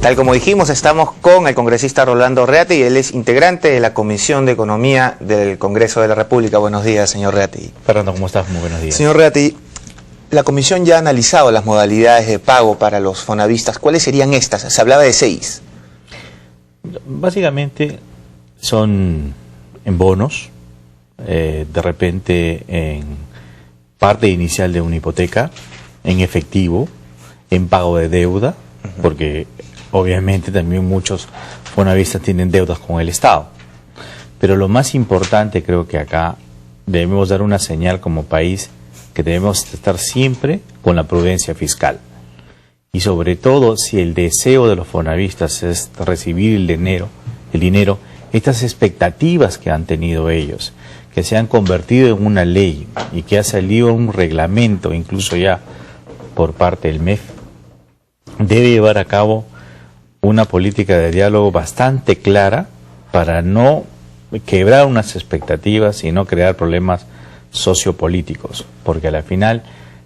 Tal como dijimos, estamos con el congresista Rolando Reati, y él es integrante de la Comisión de Economía del Congreso de la República. Buenos días, señor Reati. Fernando, ¿cómo estás? Muy buenos días. Señor Reati, la Comisión ya ha analizado las modalidades de pago para los fonavistas. ¿Cuáles serían estas? Se hablaba de 6. Básicamente son en bonos, de repente en parte inicial de una hipoteca, en efectivo, en pago de deuda, porque obviamente también muchos fonavistas tienen deudas con el Estado. Pero lo más importante, creo que acá debemos dar una señal como país que debemos estar siempre con la prudencia fiscal. Y sobre todo, si el deseo de los fonavistas es recibir el dinero, estas expectativas que han tenido ellos, que se han convertido en una ley y que ha salido un reglamento, incluso ya por parte del MEF, debe llevar a cabo una política de diálogo bastante clara para no quebrar unas expectativas y no crear problemas sociopolíticos, porque a la final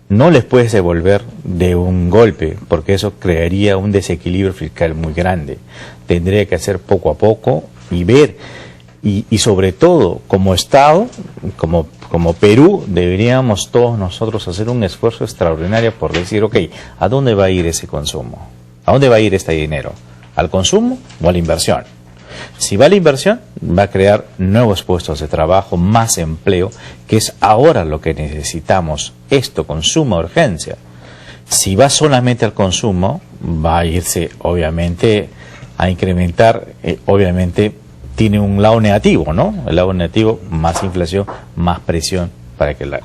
no les puedes devolver de un golpe, porque eso crearía un desequilibrio fiscal muy grande. Tendría que hacer poco a poco y ver, y sobre todo como Estado, como Perú, deberíamos todos nosotros hacer un esfuerzo extraordinario por decir, ok, ¿a dónde va a ir ese consumo? ¿A dónde va a ir este dinero? ¿Al consumo o a la inversión? Si va a la inversión, va a crear nuevos puestos de trabajo, más empleo, que es ahora lo que necesitamos, esto con suma urgencia. Si va solamente al consumo, va a irse obviamente a incrementar, obviamente tiene un lado negativo, ¿no? El lado negativo, más inflación, más presión para que la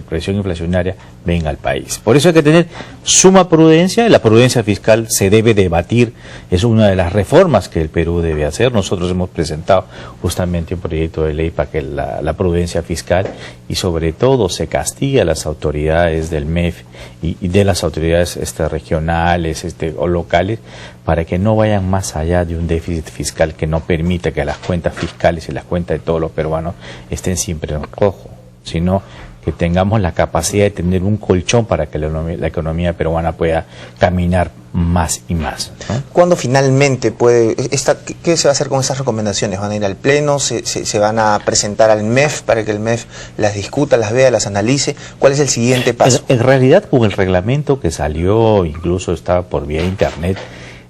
presión inflacionaria venga al país. Por eso hay que tener suma prudencia, y la prudencia fiscal se debe debatir, es una de las reformas que el Perú debe hacer. Nosotros hemos presentado justamente un proyecto de ley para que la prudencia fiscal, y sobre todo se castigue a las autoridades del MEF y de las autoridades regionales o locales, para que no vayan más allá de un déficit fiscal que no permita que las cuentas fiscales y las cuentas de todos los peruanos estén siempre en rojo, sino que tengamos la capacidad de tener un colchón para que la economía peruana pueda caminar más y más, ¿no? ¿Cuándo finalmente puede, qué se va a hacer con esas recomendaciones? ¿Van a ir al Pleno? ¿Se van a presentar al MEF para que el MEF las discuta, las vea, las analice? ¿Cuál es el siguiente paso? En realidad, con el reglamento que salió, incluso estaba por vía internet,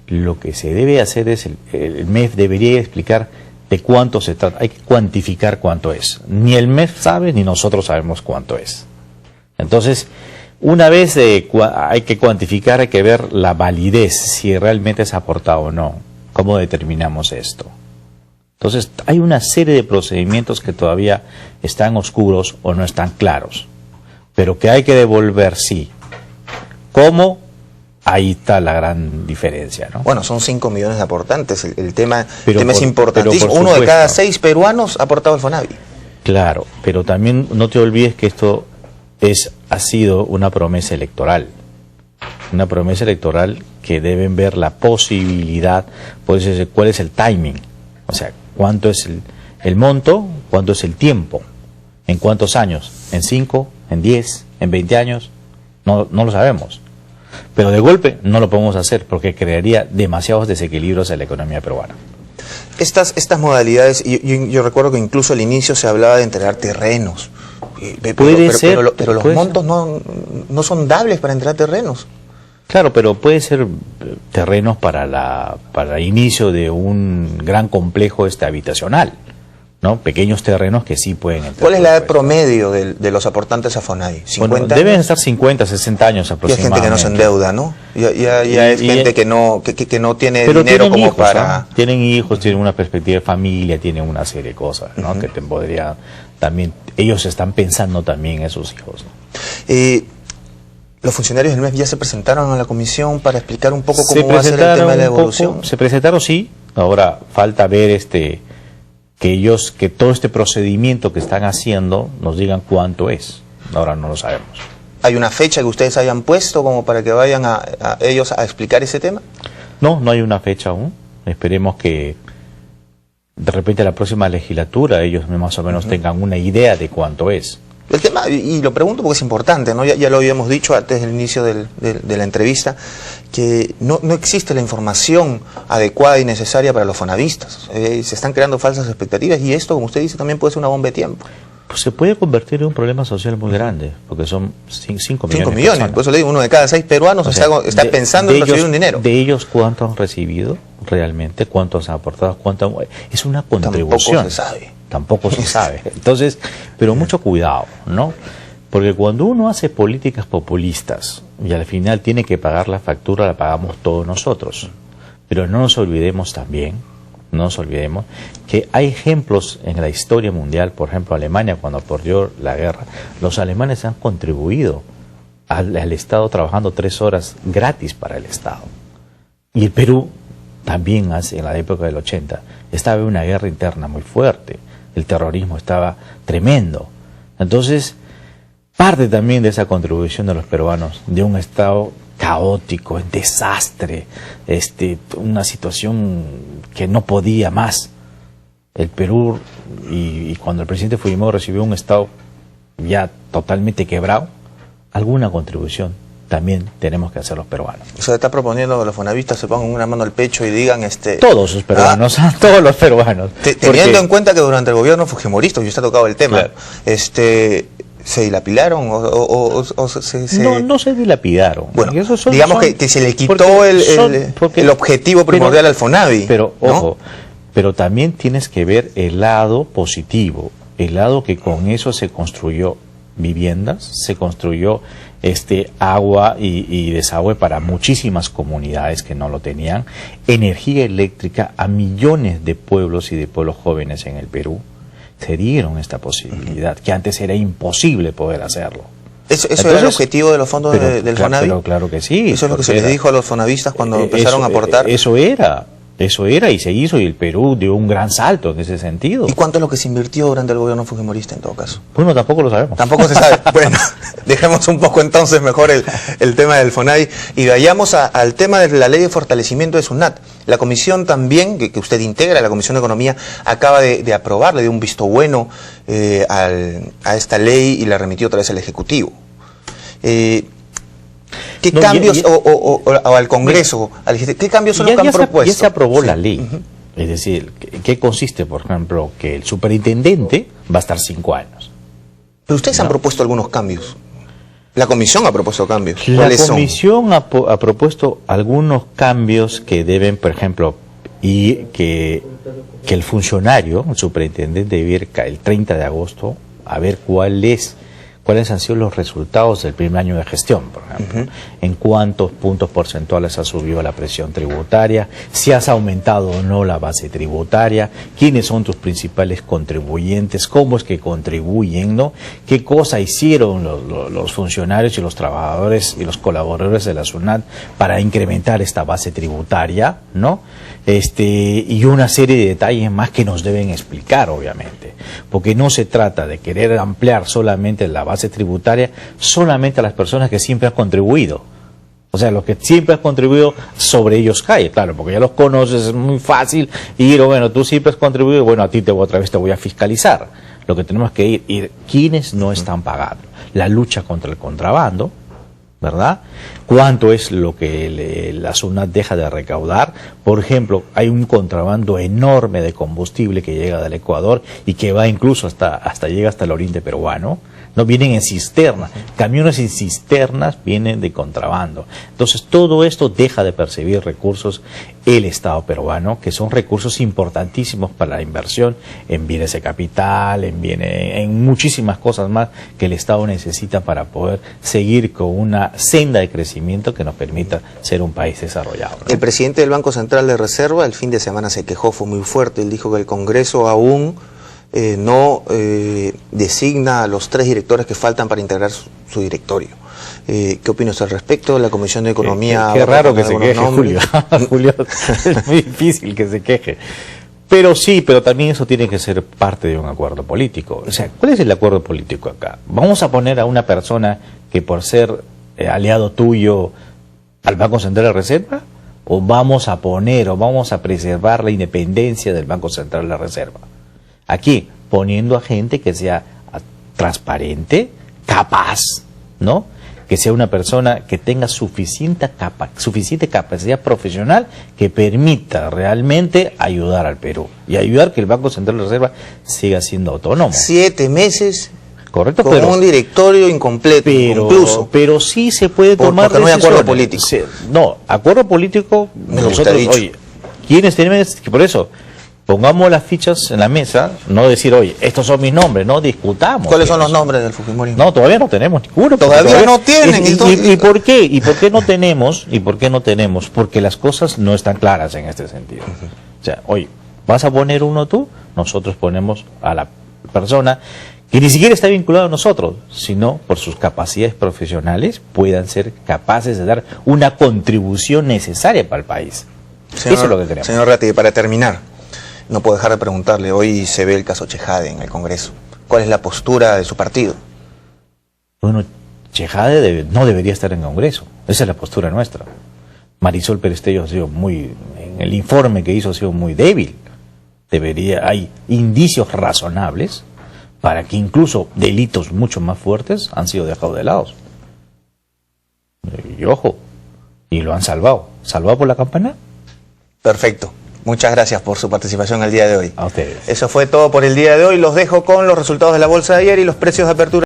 lo que se debe hacer es, el MEF debería explicar de cuánto se trata, hay que cuantificar cuánto es. Ni el MEF sabe, ni nosotros sabemos cuánto es. Entonces, una vez hay que cuantificar, hay que ver la validez, si realmente es aportado o no. ¿Cómo determinamos esto? Entonces, hay una serie de procedimientos que todavía están oscuros o no están claros, pero que hay que devolver, sí. ¿Cómo? Ahí está la gran diferencia, ¿no? Bueno, son 5 millones de aportantes. El tema es importantísimo. Pero 1 de cada 6 peruanos ha aportado el Fonavi. Claro, pero también no te olvides que esto ha sido una promesa electoral. Una promesa electoral que deben ver la posibilidad, pues, cuál es el timing. O sea, cuánto es el monto, cuánto es el tiempo, en cuántos años, en 5, en 10, en 20 años, no lo sabemos. Pero de golpe no lo podemos hacer porque crearía demasiados desequilibrios en la economía peruana. Estas modalidades, yo recuerdo que incluso al inicio se hablaba de entregar terrenos. Pero los montos no son dables para entregar terrenos. Claro, pero puede ser terrenos para inicio de un gran complejo habitacional, ¿no? Pequeños terrenos que sí pueden entrar. ¿Cuál es la edad promedio de los aportantes a Fonavi? ¿50 bueno, deben estar 50, 60 años aproximadamente. Y hay gente que no se endeuda, ¿no? Ya es gente que no tiene pero dinero como hijos, para... ¿no? Tienen hijos, tienen una perspectiva de familia, tienen una serie de cosas, ¿no? Que te podría también... Ellos están pensando también en sus hijos, ¿no? ¿Los funcionarios del MEF ya se presentaron a la comisión para explicar un poco cómo va a ser el tema de la devolución? Se presentaron, sí. Ahora falta ver que todo este procedimiento que están haciendo nos digan cuánto es. Ahora no lo sabemos. ¿Hay una fecha que ustedes hayan puesto como para que vayan a ellos a explicar ese tema? No hay una fecha aún. Esperemos que de repente la próxima legislatura ellos más o menos tengan una idea de cuánto es. El tema, y lo pregunto porque es importante, ¿no? Ya lo habíamos dicho antes del inicio de la entrevista, que no existe la información adecuada y necesaria para los fonavistas. Se están creando falsas expectativas y esto, como usted dice, también puede ser una bomba de tiempo. Pues se puede convertir en un problema social muy grande, porque son 5 millones. 5 millones, por eso le digo, 1 de cada 6 peruanos está pensando en recibir un dinero. ¿De ellos cuánto han recibido realmente? ¿Cuántos han aportado? Es una contribución. Tampoco se sabe. Entonces, pero mucho cuidado, ¿no? Porque cuando uno hace políticas populistas y al final tiene que pagar la factura, la pagamos todos nosotros. Pero no nos olvidemos también, que hay ejemplos en la historia mundial. Por ejemplo, Alemania, cuando perdió la guerra, los alemanes han contribuido al Estado trabajando 3 horas gratis para el Estado. Y el Perú también en la época del 80 estaba en una guerra interna muy fuerte. El terrorismo estaba tremendo. Entonces, parte también de esa contribución de los peruanos, de un Estado caótico, en desastre, una situación que no podía más. El Perú, y cuando el presidente Fujimori recibió un Estado ya totalmente quebrado, alguna contribución también tenemos que hacer los peruanos. O sea, está proponiendo que los fonavistas se pongan una mano al pecho y digan... Todos los peruanos, todos los peruanos. Teniendo en cuenta que durante el gobierno fujimorista, y usted ha tocado el tema, claro, ¿se dilapidaron o se...? No se dilapidaron. Bueno, digamos que se le quitó el objetivo primordial al Fonavi. Pero, ¿no? ojo, pero también tienes que ver el lado positivo, el lado que con eso se construyó viviendas, se construyó agua y desagüe para muchísimas comunidades que no lo tenían, energía eléctrica a millones de pueblos y de pueblos jóvenes en el Perú. Se dieron esta posibilidad, que antes era imposible poder hacerlo. ¿Eso era el objetivo de los fondos del Fonavi? Pero claro que sí. ¿Eso es lo que se les dijo a los fonavistas cuando empezaron a aportar? Eso era y se hizo, y el Perú dio un gran salto en ese sentido. ¿Y cuánto es lo que se invirtió durante el gobierno fujimorista en todo caso? Bueno, tampoco lo sabemos. Tampoco se sabe. Bueno, dejemos un poco entonces mejor el tema del Fonavi y vayamos al tema de la ley de fortalecimiento de SUNAT. La comisión también, que usted integra, la Comisión de Economía, acaba de aprobar, le dio un visto bueno a esta ley y la remitió otra vez al Ejecutivo. ¿Qué cambios, o al Congreso, qué cambios son los que han propuesto? Ya se aprobó la ley. Es decir, ¿qué consiste, por ejemplo? Que el superintendente va a estar 5 años. Pero ustedes han propuesto algunos cambios. La comisión ha propuesto cambios. La comisión ha propuesto algunos cambios que deben, por ejemplo, y que el funcionario, el superintendente, debe ir el 30 de agosto a ver cuáles han sido los resultados del primer año de gestión, por ejemplo, en cuántos puntos porcentuales ha subido la presión tributaria, si has aumentado o no la base tributaria, quiénes son tus principales contribuyentes, cómo es que contribuyen, ¿no? Qué cosa hicieron los funcionarios y los trabajadores y los colaboradores de la SUNAT para incrementar esta base tributaria, ¿no? Y una serie de detalles más que nos deben explicar, obviamente, porque no se trata de querer ampliar solamente la base tributaria solamente a las personas que siempre han contribuido. O sea, los que siempre has contribuido, sobre ellos cae, claro, porque ya los conoces, es muy fácil ir, bueno, tú siempre has contribuido, bueno, a ti otra vez te voy a fiscalizar. Lo que tenemos que ir quienes no están pagando. La lucha contra el contrabando, ¿verdad? ¿Cuánto es lo que la SUNAT deja de recaudar? Por ejemplo, hay un contrabando enorme de combustible que llega del Ecuador y que va incluso llega hasta el oriente peruano. No vienen en cisternas, camiones en cisternas vienen de contrabando. Entonces todo esto deja de percibir recursos el Estado peruano, que son recursos importantísimos para la inversión en bienes de capital, en muchísimas cosas más que el Estado necesita para poder seguir con una senda de crecimiento que nos permita ser un país desarrollado, ¿no? El presidente del Banco Central de Reserva el fin de semana se quejó, fue muy fuerte. Él dijo que el Congreso aún no designa a los 3 directores que faltan para integrar su directorio. ¿Qué opinas al respecto? La Comisión de Economía... Qué raro que se queje, Julio. Julio, es muy difícil que se queje. Pero sí, pero también eso tiene que ser parte de un acuerdo político. O sea, ¿cuál es el acuerdo político acá? ¿Vamos a poner a una persona que por ser aliado tuyo al Banco Central de Reserva? ¿O vamos a preservar la independencia del Banco Central de Reserva? Aquí, poniendo a gente que sea transparente, capaz, ¿no? Que sea una persona que tenga suficiente capacidad profesional que permita realmente ayudar al Perú y ayudar que el Banco Central de Reserva siga siendo autónomo. 7 meses. Correcto, con un directorio incompleto, incluso. Pero sí se puede tomar porque no hay acuerdo decisiones. político. No, acuerdo político, nosotros, oye, ¿quiénes tenemos que por eso? Pongamos las fichas en la mesa, no decir, oye, estos son mis nombres, no discutamos. ¿Cuáles son los nombres del Fujimorismo? No, todavía no tenemos ninguno. Todavía no tienen. ¿Y por qué? ¿Y por qué no tenemos? ¿Y por qué no tenemos? Porque las cosas no están claras en este sentido. O sea, oye, ¿vas a poner uno tú? Nosotros ponemos a la persona que ni siquiera está vinculado a nosotros, sino por sus capacidades profesionales puedan ser capaces de dar una contribución necesaria para el país. Señor, eso es lo que queremos. Señor Ratti, para terminar, no puedo dejar de preguntarle, hoy se ve el caso Chejade en el Congreso. ¿Cuál es la postura de su partido? Bueno, Chejade no debería estar en el Congreso, esa es la postura nuestra. Marisol Perestello ha sido en el informe que hizo ha sido muy débil. Hay indicios razonables para que incluso delitos mucho más fuertes han sido dejados de lado. Y ojo, y lo han salvado. ¿Salvado por la campana? Perfecto. Muchas gracias por su participación el día de hoy. A ustedes. Eso fue todo por el día de hoy. Los dejo con los resultados de la bolsa de ayer y los precios de apertura.